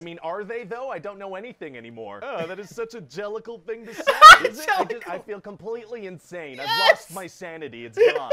I mean, are they, though? I don't know anything anymore. Oh, that is such a jellicle thing to say, is it? I feel completely insane. Yes! I've lost my sanity. It's gone.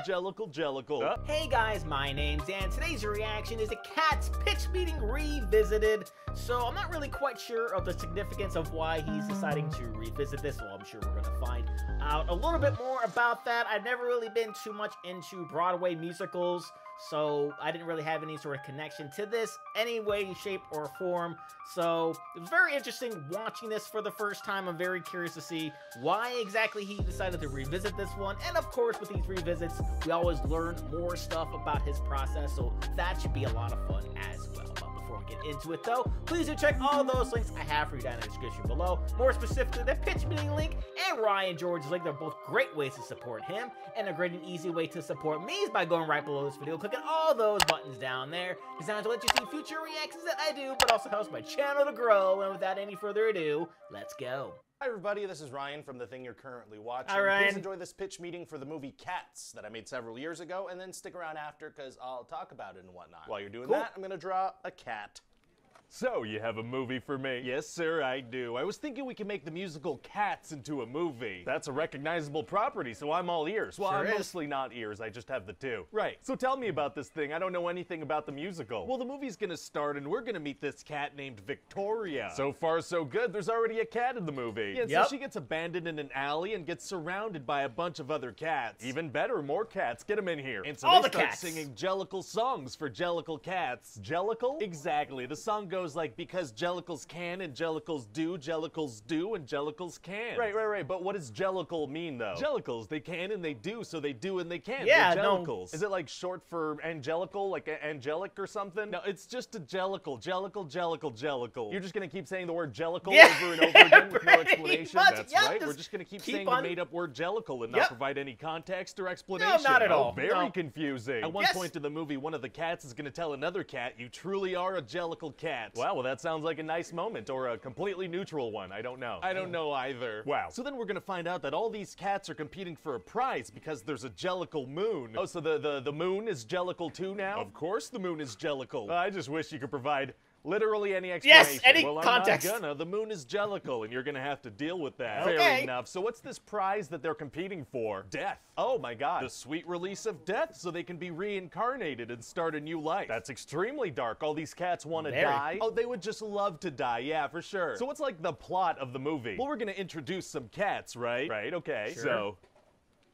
Jellicle. Hey guys, my name's Dan. Today's reaction is a Cats pitch meeting revisited. So I'm not really quite sure of the significance of why he's deciding to revisit this. Well, I'm sure we're gonna find out a little bit more about that. I've never really been too much into Broadway musicals, so I didn't really have any sort of connection to this any way, shape, or form. So it was very interesting watching this for the first time. I'm very curious to see why exactly he decided to revisit this one. And of course, with these revisits, we always learn more stuff about his process, so that should be a lot of fun as well. But before we get into it though, please do check all those links I have for you down in the description below. More specifically, the pitch meeting link and Ryan George's link. They're both great ways to support him, and a great and easy way to support me is by going right below this video, clicking all those buttons down there, because now to let you see future reactions that I do, but also helps my channel to grow. And without any further ado, let's go. Hi everybody, this is Ryan from the thing you're currently watching. Hi, Ryan. Please enjoy this pitch meeting for the movie Cats that I made several years ago, and then stick around after because I'll talk about it and whatnot. While you're doing that, I'm gonna draw a cat. So, you have a movie for me? Yes, sir, I do. I was thinking we could make the musical Cats into a movie. That's a recognizable property, so I'm all ears. Well, I'm mostly not ears, I just have the two. Right, so tell me about this thing. I don't know anything about the musical. Well, the movie's gonna start, and we're gonna meet this cat named Victoria. So far, so good. There's already a cat in the movie. Yeah, so she gets abandoned in an alley and gets surrounded by a bunch of other cats. Even better, more cats. Get them in here. And so they start singing Jellicle songs for Jellicle cats. Jellicle? Exactly. The song goes like, because Jellicles can and Jellicles do and Jellicles can. Right. But what does Jellicle mean, though? Jellicles, they can and they do, so they do and they can. Yeah, they're Jellicles. Is it like short for angelical, like angelic or something? No, it's just a Jellicle. Jellicle. You're just gonna keep saying the word Jellicle over and over again with no explanation? That's right. We're just gonna keep saying the made-up word Jellicle and not provide any context or explanation. No, not at all. Very confusing. At one point in the movie, one of the cats is gonna tell another cat, "You truly are a Jellicle cat." Wow, well, that sounds like a nice moment, or a completely neutral one. I don't know. I don't know either. Wow. So then we're gonna find out that all these cats are competing for a prize because there's a Jellicle moon. Oh, so the moon is Jellicle too now? Of course the moon is Jellicle. I just wish you could provide literally any explanation. Yes, any context. I'm not gonna. The moon is Jellicle, and you're gonna have to deal with that. Okay. Fair enough. So what's this prize that they're competing for? Death. Oh my god. The sweet release of death so they can be reincarnated and start a new life. That's extremely dark. All these cats want to die. Oh, they would just love to die. Yeah, for sure. So what's like the plot of the movie? Well, we're gonna introduce some cats, right? Right, okay. Sure. So,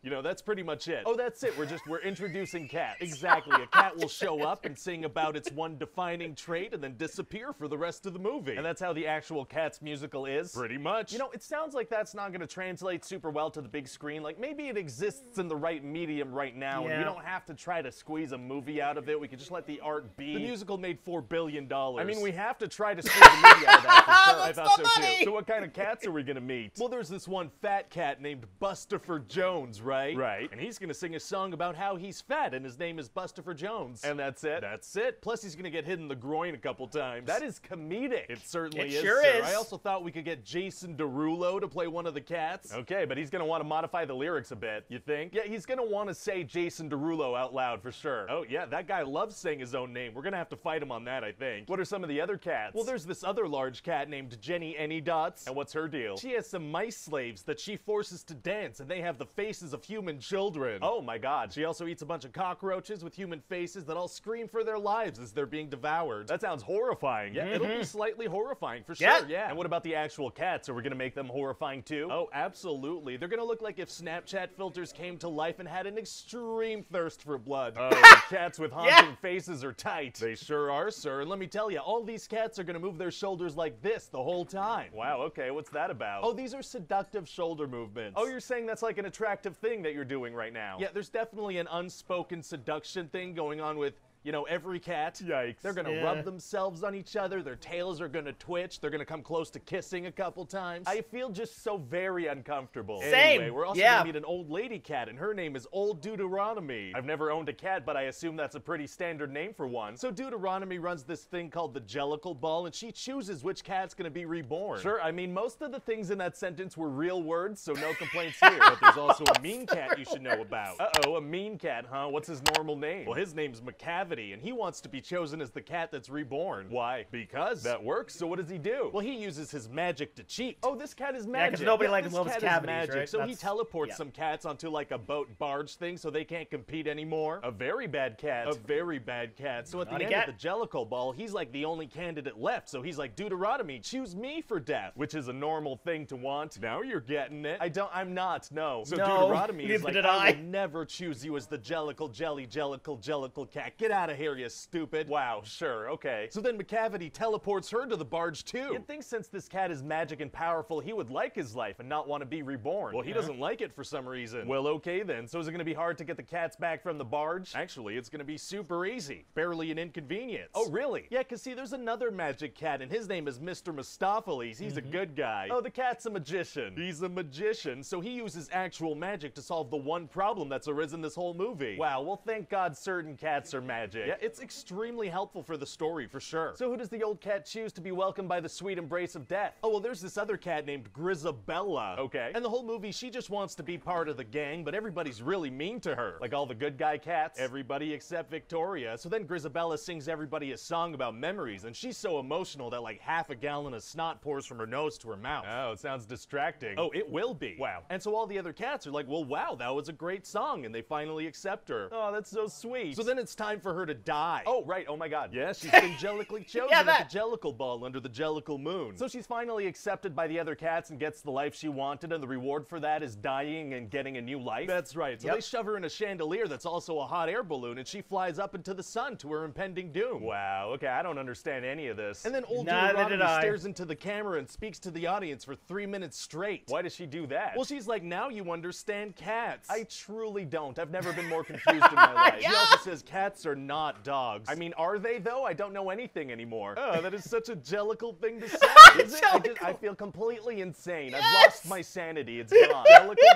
you know, that's pretty much it. Oh, that's it. We're introducing cats. Exactly. A cat will show up and sing about its one defining trait and then disappear for the rest of the movie. And that's how the actual Cats musical is. Pretty much. You know, it sounds like that's not going to translate super well to the big screen. Like, maybe it exists in the right medium right now, and we don't have to try to squeeze a movie out of it. We could just let the art be. The musical made $4 billion. I mean, we have to try to squeeze a movie out of that for sure. I thought so too. So what kind of cats are we going to meet? Well, there's this one fat cat named Bustopher Jones, right? Right. And he's gonna sing a song about how he's fat and his name is Bustopher Jones. And that's it? That's it. Plus he's gonna get hit in the groin a couple times. That is comedic. It certainly is, sure sir. is. I also thought we could get Jason Derulo to play one of the cats. Okay, but he's gonna want to modify the lyrics a bit, you think? Yeah, he's gonna want to say Jason Derulo out loud for sure. Oh yeah, that guy loves saying his own name. We're gonna have to fight him on that, I think. What are some of the other cats? Well, there's this other large cat named Jenny Anydots. And what's her deal? She has some mice slaves that she forces to dance, and they have the faces of human children. Oh my god. She also eats a bunch of cockroaches with human faces that all scream for their lives as they're being devoured. That sounds horrifying. Yeah, it'll be slightly horrifying for sure, yeah. And what about the actual cats? Are we gonna make them horrifying too? Oh, absolutely. They're gonna look like if Snapchat filters came to life and had an extreme thirst for blood. Oh, cats with haunting faces are tight. They sure are, sir. And let me tell you, all these cats are gonna move their shoulders like this the whole time. Wow, okay, what's that about? Oh, these are seductive shoulder movements. Oh, you're saying that's like an attractive thing that you're doing right now? Yeah, there's definitely an unspoken seduction thing going on with, you know, every cat. Yikes. They're gonna rub themselves on each other, their tails are gonna twitch, they're gonna come close to kissing a couple times. I feel just so very uncomfortable. Same. Anyway, we're also gonna meet an old lady cat, and her name is Old Deuteronomy. I've never owned a cat, but I assume that's a pretty standard name for one. So Deuteronomy runs this thing called the Jellicle Ball, and she chooses which cat's gonna be reborn. Sure, I mean, most of the things in that sentence were real words, so no complaints here, but there's also a mean cat you should know about. Uh-oh, a mean cat, huh? What's his normal name? Well, his name's McCavity. McCavity, and he wants to be chosen as the cat that's reborn. Why? Because that works. So what does he do? Well, he uses his magic to cheat. Oh, this cat is magic. Yeah, because nobody this loves cat cavities, is magic. right? So he teleports some cats onto like a boat barge thing so they can't compete anymore. A very bad cat. A very bad cat. So at the end of the Jellicle Ball, he's like the only candidate left. So he's like, Deuteronomy, choose me for death, which is a normal thing to want. Now you're getting it. I'm not, no. So Deuteronomy is like, I will never choose you as the Jellicle Jellicle cat. Get out of here, you stupid. Wow, sure, okay. So then McCavity teleports her to the barge too. You'd think since this cat is magic and powerful, he would like his life and not want to be reborn. Well, he doesn't like it for some reason. Well, okay then. So is it going to be hard to get the cats back from the barge? Actually, it's going to be super easy. Barely an inconvenience. Oh, really? Yeah, because see, there's another magic cat, and his name is Mr. Mistopheles. He's a good guy. Oh, the cat's a magician. He's a magician, so he uses actual magic to solve the one problem that's arisen this whole movie. Wow, well, thank God certain cats are magic. Yeah, it's extremely helpful for the story, for sure. So who does the old cat choose to be welcomed by the sweet embrace of death? Oh, well, there's this other cat named Grisabella. Okay. And the whole movie, she just wants to be part of the gang, but everybody's really mean to her. Like all the good guy cats. Everybody except Victoria. So then Grisabella sings everybody a song about memories, and she's so emotional that like half a gallon of snot pours from her nose to her mouth. Oh, it sounds distracting. Oh, it will be. Wow. And so all the other cats are like, well, wow, that was a great song, and they finally accept her. Oh, that's so sweet. So then it's time for her to die. Oh, right. Oh my God. Yeah, she's been jellically chosen at the Jellicle Ball under the Jellicle Moon. So she's finally accepted by the other cats and gets the life she wanted, and the reward for that is dying and getting a new life. That's right. So they shove her in a chandelier that's also a hot air balloon, and she flies up into the sun to her impending doom. Wow. Okay, I don't understand any of this. And then old Deuteronomy stares into the camera and speaks to the audience for 3 minutes straight. Why does she do that? Well, she's like, now you understand cats. I truly don't. I've never been more confused in my life. She also says cats are not dogs. I mean, are they though? I don't know anything anymore. Oh, that is such a Jellicle thing to say. Is it? I feel completely insane. I've lost my sanity. It's gone.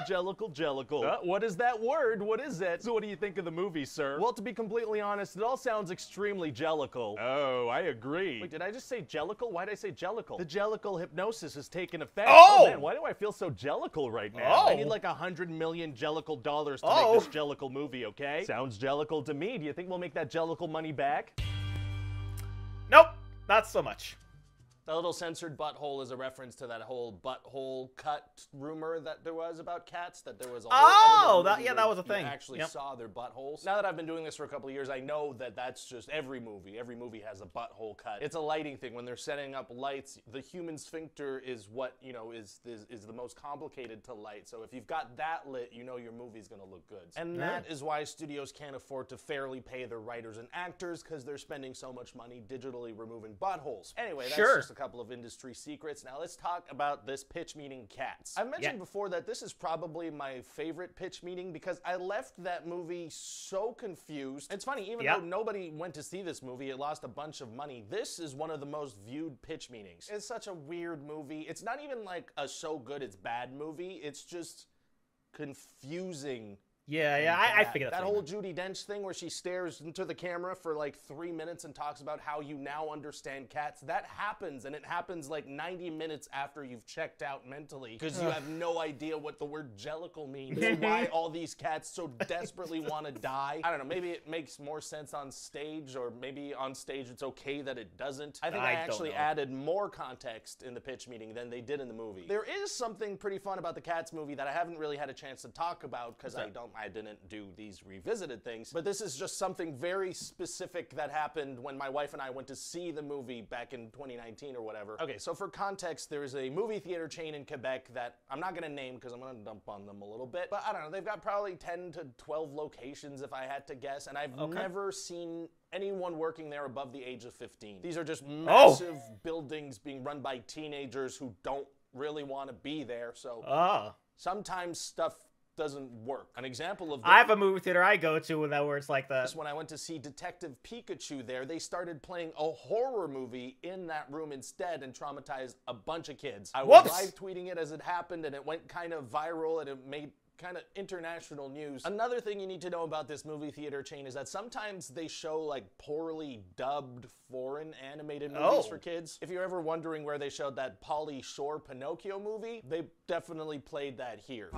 Jellicle. What is that word? What is it? So what do you think of the movie, sir? Well, to be completely honest, it all sounds extremely Jellicle. Oh, I agree. Wait, did I just say Jellicle? Why did I say Jellicle? The Jellicle hypnosis has taken effect. Oh man, why do I feel so Jellicle right now? I need like $100 million Jellicle dollars to make this Jellicle movie, okay? Sounds Jellicle to me. Do you think we'll make that Jellicle money back? Nope, not so much. The little censored butthole is a reference to that whole butthole cut rumor that there was about cats, that there was a whole that was a thing. You actually saw their buttholes. Now that I've been doing this for a couple of years, I know that that's just every movie. Every movie has a butthole cut. It's a lighting thing. When they're setting up lights, the human sphincter is what, you know, is the most complicated to light. So if you've got that lit, you know your movie's gonna look good. And that is why studios can't afford to fairly pay their writers and actors, because they're spending so much money digitally removing buttholes. Anyway, that's just a couple of industry secrets. Now let's talk about this pitch meeting Cats. I mentioned before that this is probably my favorite pitch meeting because I left that movie so confused. It's funny, even though nobody went to see this movie, it lost a bunch of money. This is one of the most viewed pitch meetings. It's such a weird movie. It's not even like a so good it's bad movie. It's just confusing. I figured that whole Judi Dench thing where she stares into the camera for like 3 minutes and talks about how you now understand cats. That happens, and it happens like 90 minutes after you've checked out mentally because you have no idea what the word Jellicle means and why all these cats so desperately want to die. I don't know, maybe it makes more sense on stage, or maybe on stage it's okay that it doesn't. I think I actually added more context in the pitch meeting than they did in the movie. There is something pretty fun about the Cats movie that I haven't really had a chance to talk about because I didn't do these revisited things, but this is just something very specific that happened when my wife and I went to see the movie back in 2019 or whatever. Okay, so for context, there is a movie theater chain in Quebec that I'm not gonna name because I'm gonna dump on them a little bit, but I don't know, they've got probably 10 to 12 locations if I had to guess, and I've never seen anyone working there above the age of 15. These are just massive buildings being run by teenagers who don't really want to be there, so sometimes stuff doesn't work. An example of this, I have a movie theater I go to where it's like that. When I went to see Detective Pikachu there, they started playing a horror movie in that room instead and traumatized a bunch of kids. I was live tweeting it as it happened, and it went kind of viral, and it made kind of international news. Another thing you need to know about this movie theater chain is that sometimes they show like poorly dubbed foreign animated movies for kids. If you're ever wondering where they showed that Pauly Shore Pinocchio movie, they definitely played that here.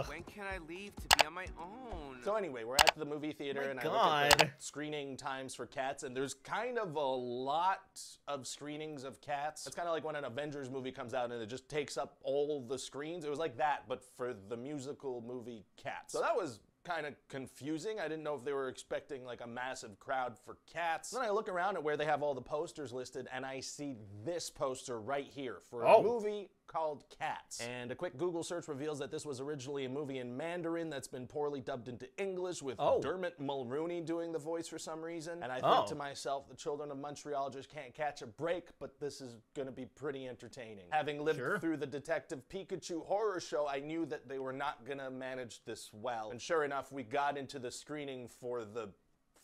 When can I leave to be on my own? So anyway, we're at the movie theater and I look at the screening times for Cats, and there's kind of a lot of screenings of Cats. It's kind of like when an Avengers movie comes out and it just takes up all the screens. It was like that, but for the musical movie Cats. So that was kind of confusing. I didn't know if they were expecting like a massive crowd for Cats. Then I look around at where they have all the posters listed and I see this poster right here for a movie called Cats. And a quick Google search reveals that this was originally a movie in Mandarin that's been poorly dubbed into English with Dermot Mulroney doing the voice for some reason. And I think to myself, the children of Montreal just can't catch a break, but this is gonna be pretty entertaining. Having lived through the Detective Pikachu horror show, I knew that they were not gonna manage this well. And sure enough, we got into the screening for the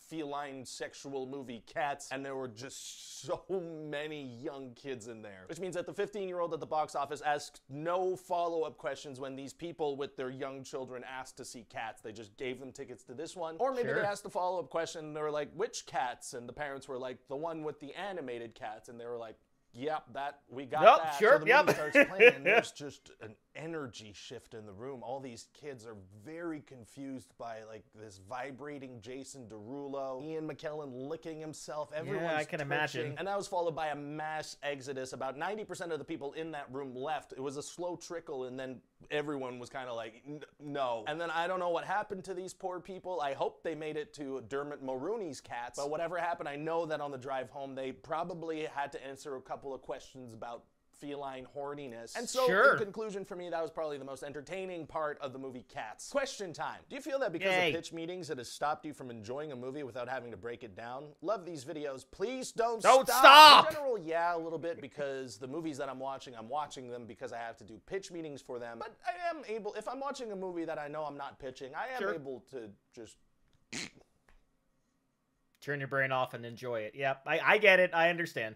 feline sexual movie Cats, and there were just so many young kids in there. Which means that the 15-year-old at the box office asked no follow-up questions when these people with their young children asked to see Cats. They just gave them tickets to this one. Or maybe they asked a follow-up question and they were like, which Cats? And the parents were like, the one with the animated cats. And they were like, yep, we got that. So the movie starts playing and there's just an energy shift in the room. All these kids are very confused by like this vibrating Jason Derulo, Ian McKellen licking himself. Everyone's I can imagine. And that was followed by a mass exodus. About 90% of the people in that room left. It was a slow trickle and then everyone was kind of like, no. And then I don't know what happened to these poor people. I hope they made it to Dermot Mulroney's Cats. But whatever happened, I know that on the drive home, they probably had to answer a couple of questions about feline horniness. And so, in conclusion for me, that was probably the most entertaining part of the movie Cats. Question time. Do you feel that because of pitch meetings it has stopped you from enjoying a movie without having to break it down? Love these videos. Please don't stop! In general, yeah, a little bit, because the movies that I'm watching them because I have to do pitch meetings for them. But I am able, if I'm watching a movie that I know I'm not pitching, I am able to just turn your brain off and enjoy it. Yep, I get it. I understand.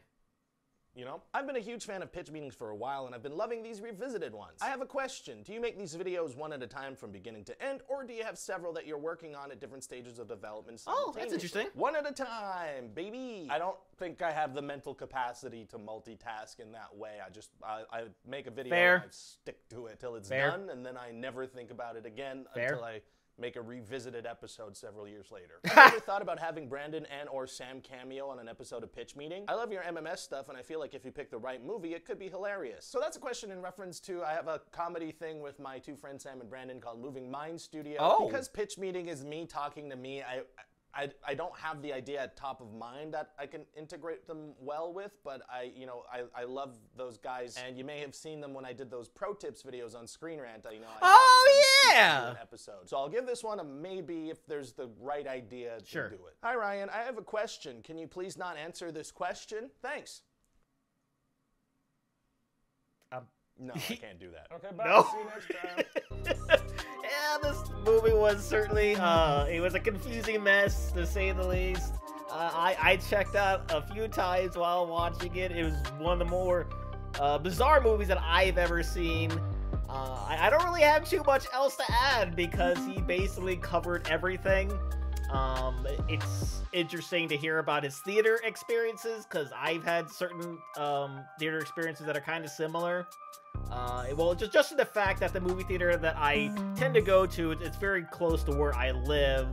You know, I've been a huge fan of pitch meetings for a while, and I've been loving these revisited ones. I have a question. Do you make these videos one at a time from beginning to end, or do you have several that you're working on at different stages of development? Oh, that's interesting. One at a time, baby. I don't think I have the mental capacity to multitask in that way. I make a video and I stick to it till it's done, and then I never think about it again until I make a revisited episode several years later. Have you ever thought about having Brandon and or Sam cameo on an episode of Pitch Meeting? I love your MMS stuff, and I feel like if you pick the right movie, it could be hilarious. So that's a question in reference to, I have a comedy thing with my two friends, Sam and Brandon, called Moving Mind Studio. Because Pitch Meeting is me talking to me, I don't have the idea at top of mind that I can integrate them well with, but I love those guys, and you may have seen them when I did those pro tips videos on Screen Rant. An episode. So I'll give this one a maybe if there's the right idea to do it. Hi Ryan, I have a question. Can you please not answer this question? Thanks. No, I can't do that. Okay, bye. See you next time. Yeah, this movie was certainly, it was a confusing mess, to say the least. I checked out a few times while watching it. It was one of the more bizarre movies that I've ever seen. I don't really have too much else to add because he basically covered everything. It's interesting to hear about his theater experiences because I've had certain theater experiences that are kind of similar. Well, just in the fact that the movie theater that I tend to go to, it's very close to where I live,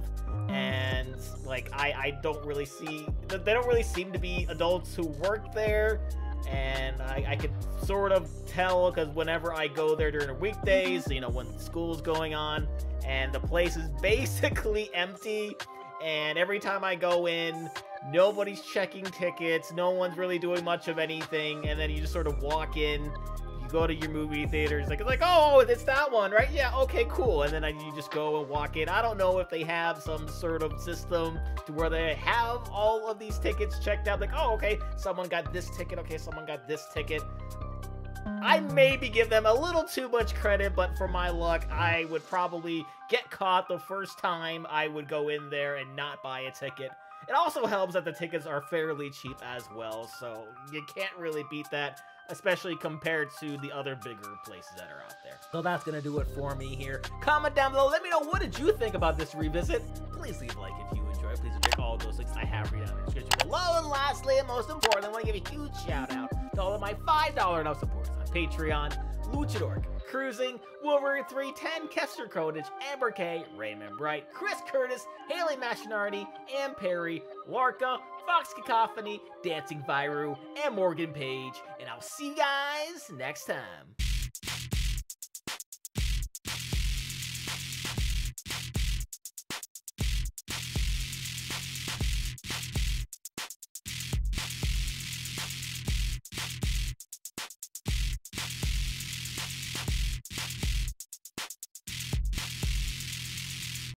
and like I don't really see, they don't really seem to be adults who work there, and I can sort of tell because whenever I go there during the weekdays, you know, when school's going on, and the place is basically empty, and every time I go in, nobody's checking tickets, no one's really doing much of anything, and then you just sort of walk in, you go to your movie theater, it's like, oh, it's that one, right? Yeah, okay, cool, and then you just go and walk in. I don't know if they have some sort of system to where they have all of these tickets checked out, like, oh, okay, someone got this ticket, okay, someone got this ticket. I maybe give them a little too much credit, but for my luck, I would probably get caught the first time I would go in there and not buy a ticket. It also helps that the tickets are fairly cheap as well, so you can't really beat that. especially compared to the other bigger places that are out there. So that's gonna do it for me here. Comment down below, let me know what did you think about this revisit. Please leave a like if you enjoyed. Please check all those links I have read down in the description below. And lastly, and most importantly, I want to give a huge shout out to all of my $5 and up supporters on Patreon: Luchador, Cruising, Wolverine 310, Kester Kodich, Amber K, Raymond Bright, Chris Curtis, Haley Machinardi, Ann Perry, Larka, Fox Cacophony, Dancing Viru, and Morgan Page. And I'll see you guys next time.